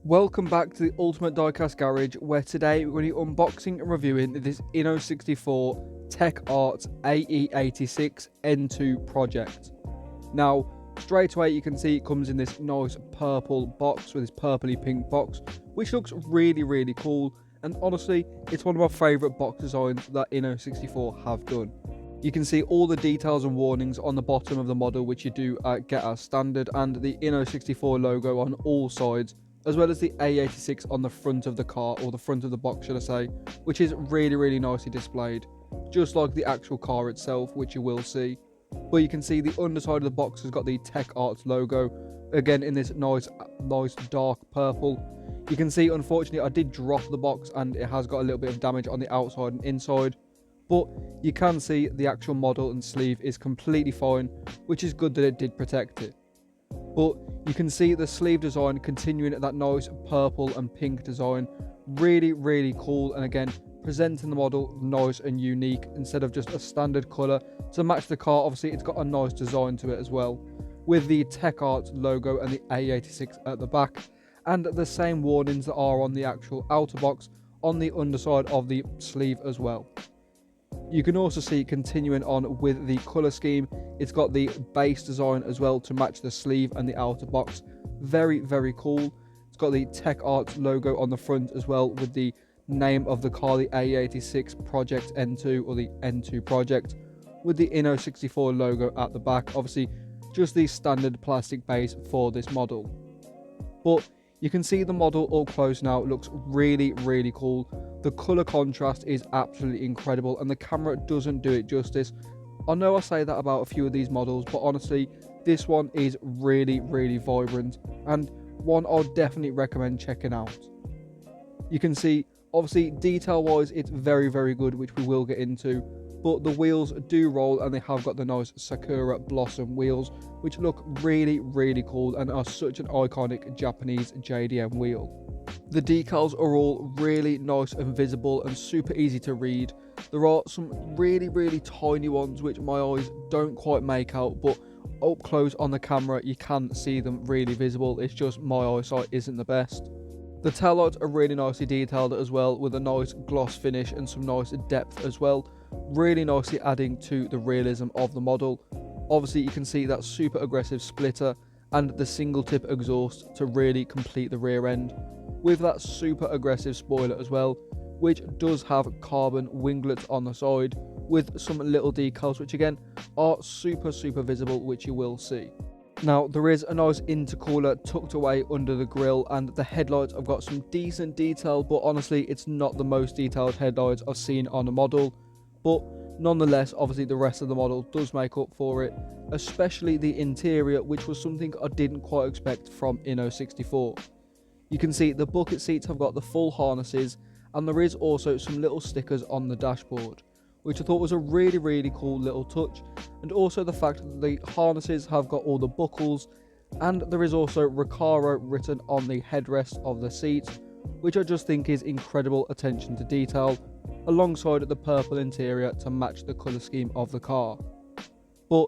Welcome back to the Ultimate Diecast Garage, where today we're going to be unboxing and reviewing this inno64 TEC Art AE86 N2 project. Now, straight away you can see it comes in this nice purple box with this purpley pink box, which looks really cool, and honestly, it's one of my favourite box designs that inno64 have done. You can see all the details and warnings on the bottom of the model, which you do get as standard, and the inno64 logo on all sides, as well as the AE86 on the front of the car, or the front of the box should I say, which is really nicely displayed, just like the actual car itself, which you will see. But you can see the underside of the box has got the TEC Art logo, again in this nice dark purple. You can see, unfortunately, I did drop the box and it has got a little bit of damage on the outside and inside, but you can see the actual model and sleeve is completely fine, which is good that it did protect it. But you can see the sleeve design continuing at that nice purple and pink design, really cool, and again presenting the model nice and unique instead of just a standard colour to match the car. Obviously it's got a nice design to it as well, with the TEC Art logo and the AE86 at the back, and the same warnings that are on the actual outer box on the underside of the sleeve as well. You can also see, continuing on with the colour scheme, it's got the base design as well to match the sleeve and the outer box. Very cool. It's got the TEC Art logo on the front as well, with the name of the car, the AE86 Project N2, or the N2 project, with the inno64 logo at the back. Obviously just the standard plastic base for this model. But you can see the model up close now. It looks really cool. The colour contrast is absolutely incredible, and the camera doesn't do it justice. I know I say that about a few of these models, but honestly, this one is really vibrant, and one I'll definitely recommend checking out. You can see, obviously, detail-wise, it's very good, which we will get into, but the wheels do roll, and they have got the nice Sakura Blossom wheels, which look really cool and are such an iconic Japanese JDM wheel. The decals are all really nice and visible and super easy to read. There are some really tiny ones which my eyes don't quite make out, but up close on the camera you can see them really visible. It's just my eyesight isn't the best. The taillights are really nicely detailed as well, with a nice gloss finish and some nice depth as well, really nicely adding to the realism of the model. Obviously you can see that super aggressive splitter and the single tip exhaust to really complete the rear end, with that super aggressive spoiler as well, which does have carbon winglets on the side with some little decals which again are super visible, which you will see. Now there is a nice intercooler tucked away under the grille, and the headlights have got some decent detail, but honestly it's not the most detailed headlights I've seen on a model. But nonetheless, obviously the rest of the model does make up for it, especially the interior, which was something I didn't quite expect from inno64. You can see the bucket seats have got the full harnesses, and there is also some little stickers on the dashboard, which I thought was a really cool little touch, and also the fact that the harnesses have got all the buckles, and there is also Recaro written on the headrest of the seats, which I just think is incredible attention to detail, alongside the purple interior to match the colour scheme of the car. But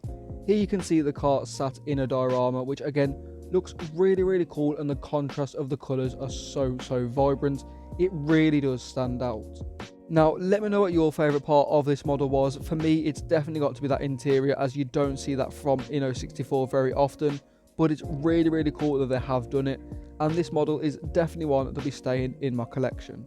here you can see the car sat in a diorama, which again looks really cool, and the contrast of the colours are so vibrant. It really does stand out. Now let me know what your favourite part of this model was. For me it's definitely got to be that interior, as you don't see that from inno64 very often, but it's really cool that they have done it, and this model is definitely one that'll be staying in my collection.